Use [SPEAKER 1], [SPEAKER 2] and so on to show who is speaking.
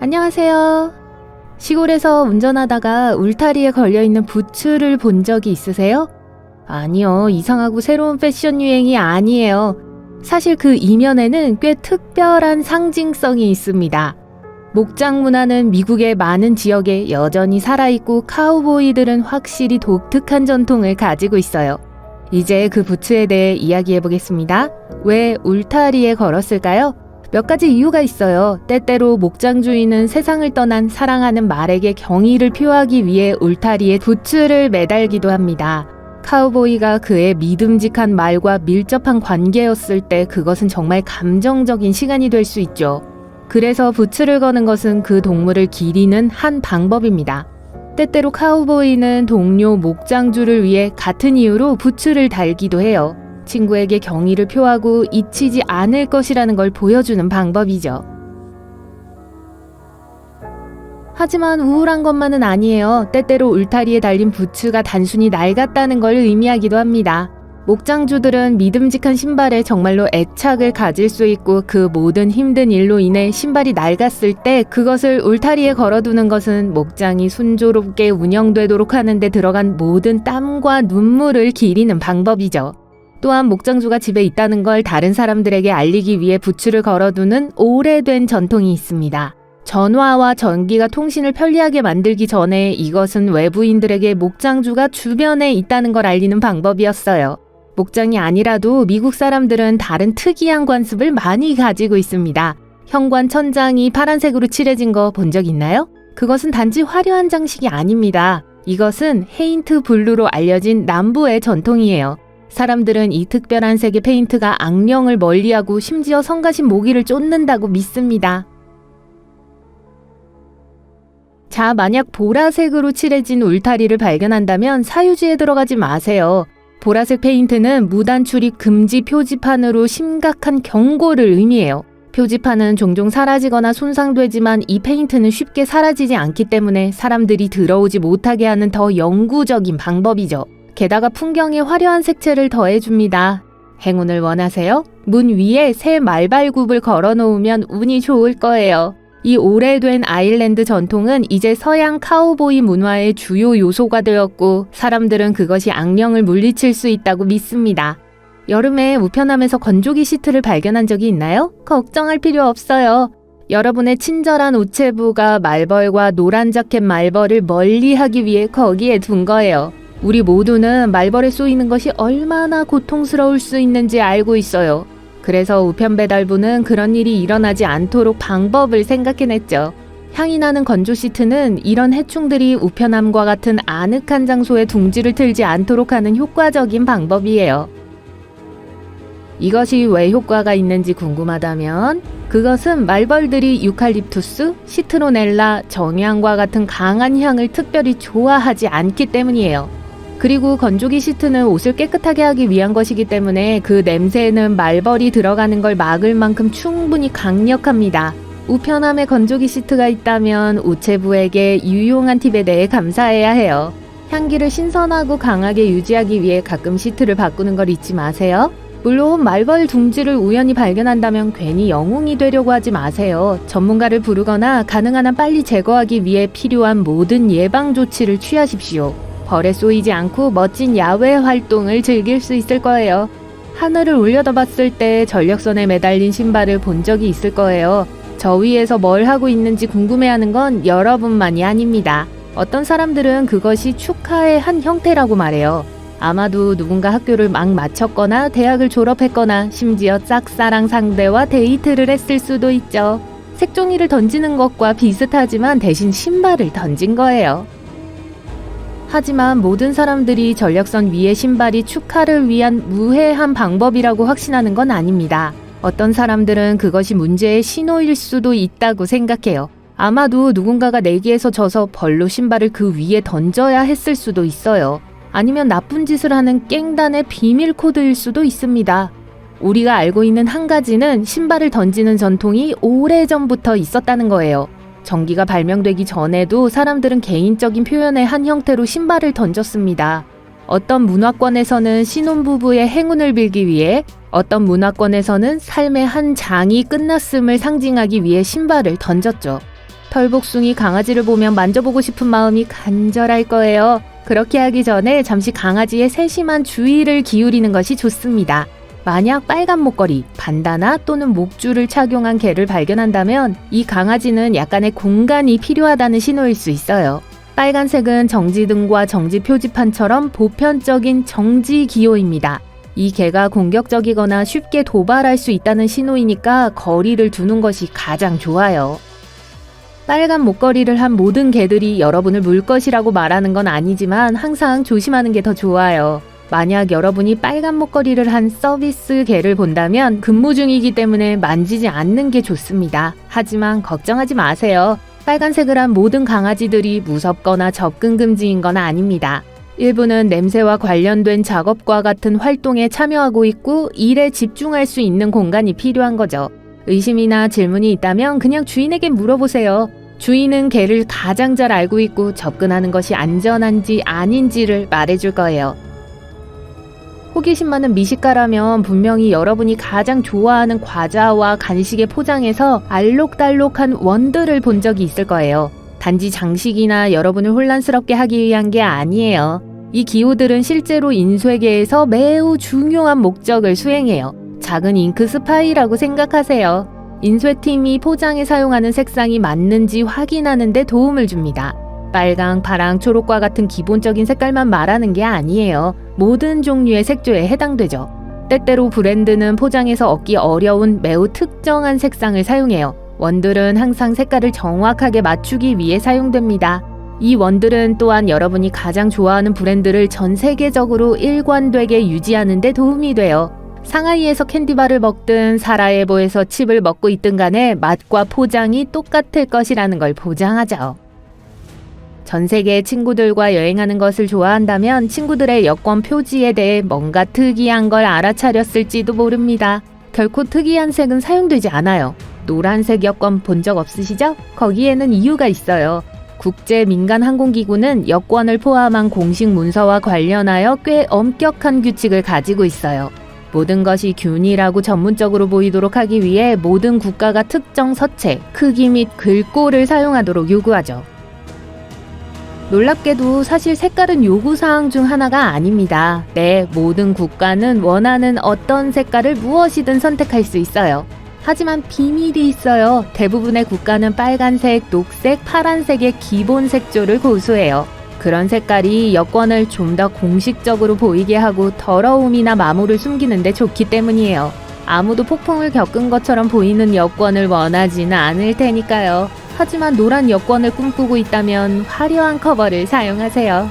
[SPEAKER 1] 안녕하세요. 시골에서 운전하다가 울타리에 걸려있는 부츠를 본 적이 있으세요? 아니요, 이상하고 새로운 패션 유행이 아니에요. 사실 그 이면에는 꽤 특별한 상징성이 있습니다. 목장 문화는 미국의 많은 지역에 여전히 살아있고 카우보이들은 확실히 독특한 전통을 가지고 있어요. 이제 그 부츠에 대해 이야기해보겠습니다. 왜 울타리에 걸었을까요? 몇 가지 이유가 있어요. 때때로 목장 주인은 세상을 떠난 사랑하는 말에게 경의를 표하기 위해 울타리에 부츠를 매달기도 합니다. 카우보이가 그의 믿음직한 말과 밀접한 관계였을 때 그것은 정말 감정적인 시간이 될 수 있죠. 그래서 부츠를 거는 것은 그 동물을 기리는 한 방법입니다. 때때로 카우보이는 동료 목장주를 위해 같은 이유로 부츠를 달기도 해요. 친구에게 경의를 표하고 잊히지 않을 것이라는 걸 보여주는 방법이죠. 하지만 우울한 것만은 아니에요. 때때로 울타리에 달린 부츠가 단순히 낡았다는 걸 의미하기도 합니다. 목장주들은 믿음직한 신발에 정말로 애착을 가질 수 있고 그 모든 힘든 일로 인해 신발이 낡았을 때 그것을 울타리에 걸어두는 것은 목장이 순조롭게 운영되도록 하는 데 들어간 모든 땀과 눈물을 기리는 방법이죠. 또한 목장주가 집에 있다는 걸 다른 사람들에게 알리기 위해 부츠를 걸어두는 오래된 전통이 있습니다. 전화와 전기가 통신을 편리하게 만들기 전에 이것은 외부인들에게 목장주가 주변에 있다는 걸 알리는 방법이었어요. 목장이 아니라도 미국 사람들은 다른 특이한 관습을 많이 가지고 있습니다. 현관 천장이 파란색으로 칠해진 거 본 적 있나요? 그것은 단지 화려한 장식이 아닙니다. 이것은 헤인트 블루로 알려진 남부의 전통이에요. 사람들은 이 특별한 색의 페인트가 악령을 멀리하고 심지어 성가신 모기를 쫓는다고 믿습니다. 자, 만약 보라색으로 칠해진 울타리를 발견한다면 사유지에 들어가지 마세요. 보라색 페인트는 무단 출입 금지 표지판으로 심각한 경고를 의미해요. 표지판은 종종 사라지거나 손상되지만 이 페인트는 쉽게 사라지지 않기 때문에 사람들이 들어오지 못하게 하는 더 영구적인 방법이죠. 게다가 풍경에 화려한 색채를 더해줍니다. 행운을 원하세요? 문 위에 새 말발굽을 걸어놓으면 운이 좋을 거예요. 이 오래된 아일랜드 전통은 이제 서양 카우보이 문화의 주요 요소가 되었고 사람들은 그것이 악령을 물리칠 수 있다고 믿습니다. 여름에 우편함에서 건조기 시트를 발견한 적이 있나요? 걱정할 필요 없어요. 여러분의 친절한 우체부가 말벌과 노란 자켓 말벌을 멀리하기 위해 거기에 둔 거예요. 우리 모두는 말벌에 쏘이는 것이 얼마나 고통스러울 수 있는지 알고 있어요. 그래서 우편배달부는 그런 일이 일어나지 않도록 방법을 생각해냈죠. 향이 나는 건조 시트는 이런 해충들이 우편함과 같은 아늑한 장소에 둥지를 틀지 않도록 하는 효과적인 방법이에요. 이것이 왜 효과가 있는지 궁금하다면 그것은 말벌들이 유칼립투스, 시트로넬라, 정향과 같은 강한 향을 특별히 좋아하지 않기 때문이에요. 그리고 건조기 시트는 옷을 깨끗하게 하기 위한 것이기 때문에 그 냄새에는 말벌이 들어가는 걸 막을 만큼 충분히 강력합니다. 우편함에 건조기 시트가 있다면 우체부에게 유용한 팁에 대해 감사해야 해요. 향기를 신선하고 강하게 유지하기 위해 가끔 시트를 바꾸는 걸 잊지 마세요. 물론 말벌 둥지를 우연히 발견한다면 괜히 영웅이 되려고 하지 마세요. 전문가를 부르거나 가능한 한 빨리 제거하기 위해 필요한 모든 예방 조치를 취하십시오. 벌에 쏘이지 않고 멋진 야외 활동을 즐길 수 있을 거예요. 하늘을 올려다봤을 때 전력선에 매달린 신발을 본 적이 있을 거예요. 저 위에서 뭘 하고 있는지 궁금해하는 건 여러분만이 아닙니다. 어떤 사람들은 그것이 축하의 한 형태라고 말해요. 아마도 누군가 학교를 막 마쳤거나 대학을 졸업했거나 심지어 짝사랑 상대와 데이트를 했을 수도 있죠. 색종이를 던지는 것과 비슷하지만 대신 신발을 던진 거예요. 하지만 모든 사람들이 전력선 위의 신발이 축하를 위한 무해한 방법이라고 확신하는 건 아닙니다. 어떤 사람들은 그것이 문제의 신호일 수도 있다고 생각해요. 아마도 누군가가 내기에서 져서 벌로 신발을 그 위에 던져야 했을 수도 있어요. 아니면 나쁜 짓을 하는 깽단의 비밀 코드일 수도 있습니다. 우리가 알고 있는 한 가지는 신발을 던지는 전통이 오래전부터 있었다는 거예요. 전기가 발명되기 전에도 사람들은 개인적인 표현의 한 형태로 신발을 던졌습니다. 어떤 문화권에서는 신혼부부의 행운을 빌기 위해, 어떤 문화권에서는 삶의 한 장이 끝났음을 상징하기 위해 신발을 던졌죠. 털복숭이 강아지를 보면 만져보고 싶은 마음이 간절할 거예요. 그렇게 하기 전에 잠시 강아지의 세심한 주의를 기울이는 것이 좋습니다. 만약 빨간 목걸이, 반다나 또는 목줄을 착용한 개를 발견한다면 이 강아지는 약간의 공간이 필요하다는 신호일 수 있어요. 빨간색은 정지등과 정지 표지판처럼 보편적인 정지 기호입니다. 이 개가 공격적이거나 쉽게 도발할 수 있다는 신호이니까 거리를 두는 것이 가장 좋아요. 빨간 목걸이를 한 모든 개들이 여러분을 물 것이라고 말하는 건 아니지만 항상 조심하는 게 더 좋아요. 만약 여러분이 빨간 목걸이를 한 서비스 개를 본다면 근무 중이기 때문에 만지지 않는 게 좋습니다. 하지만 걱정하지 마세요. 빨간색을 한 모든 강아지들이 무섭거나 접근 금지인 건 아닙니다. 일부는 냄새와 관련된 작업과 같은 활동에 참여하고 있고 일에 집중할 수 있는 공간이 필요한 거죠. 의심이나 질문이 있다면 그냥 주인에게 물어보세요. 주인은 개를 가장 잘 알고 있고 접근하는 것이 안전한지 아닌지를 말해줄 거예요. 호기심 많은 미식가라면 분명히 여러분이 가장 좋아하는 과자와 간식에 포장해서 알록달록한 원들을 본 적이 있을 거예요. 단지 장식이나 여러분을 혼란스럽게 하기 위한 게 아니에요. 이 기호들은 실제로 인쇄계에서 매우 중요한 목적을 수행해요. 작은 잉크 스파이라고 생각하세요. 인쇄팀이 포장에 사용하는 색상이 맞는지 확인하는 데 도움을 줍니다. 빨강, 파랑, 초록과 같은 기본적인 색깔만 말하는 게 아니에요. 모든 종류의 색조에 해당되죠. 때때로 브랜드는 포장에서 얻기 어려운 매우 특정한 색상을 사용해요. 원들은 항상 색깔을 정확하게 맞추기 위해 사용됩니다. 이 원들은 또한 여러분이 가장 좋아하는 브랜드를 전 세계적으로 일관되게 유지하는 데 도움이 돼요. 상하이에서 캔디바를 먹든 사라예보에서 칩을 먹고 있든 간에 맛과 포장이 똑같을 것이라는 걸 보장하죠. 전 세계 친구들과 여행하는 것을 좋아한다면 친구들의 여권 표지에 대해 뭔가 특이한 걸 알아차렸을지도 모릅니다. 결코 특이한 색은 사용되지 않아요. 노란색 여권 본 적 없으시죠? 거기에는 이유가 있어요. 국제민간항공기구는 여권을 포함한 공식 문서와 관련하여 꽤 엄격한 규칙을 가지고 있어요. 모든 것이 균일하고 전문적으로 보이도록 하기 위해 모든 국가가 특정 서체, 크기 및 글꼴을 사용하도록 요구하죠. 놀랍게도 사실 색깔은 요구사항 중 하나가 아닙니다. 네, 모든 국가는 원하는 어떤 색깔을 무엇이든 선택할 수 있어요. 하지만 비밀이 있어요. 대부분의 국가는 빨간색, 녹색, 파란색의 기본 색조를 고수해요. 그런 색깔이 여권을 좀 더 공식적으로 보이게 하고 더러움이나 마모를 숨기는 데 좋기 때문이에요. 아무도 폭풍을 겪은 것처럼 보이는 여권을 원하지는 않을 테니까요. 하지만 노란 여권을 꿈꾸고 있다면 화려한 커버를 사용하세요.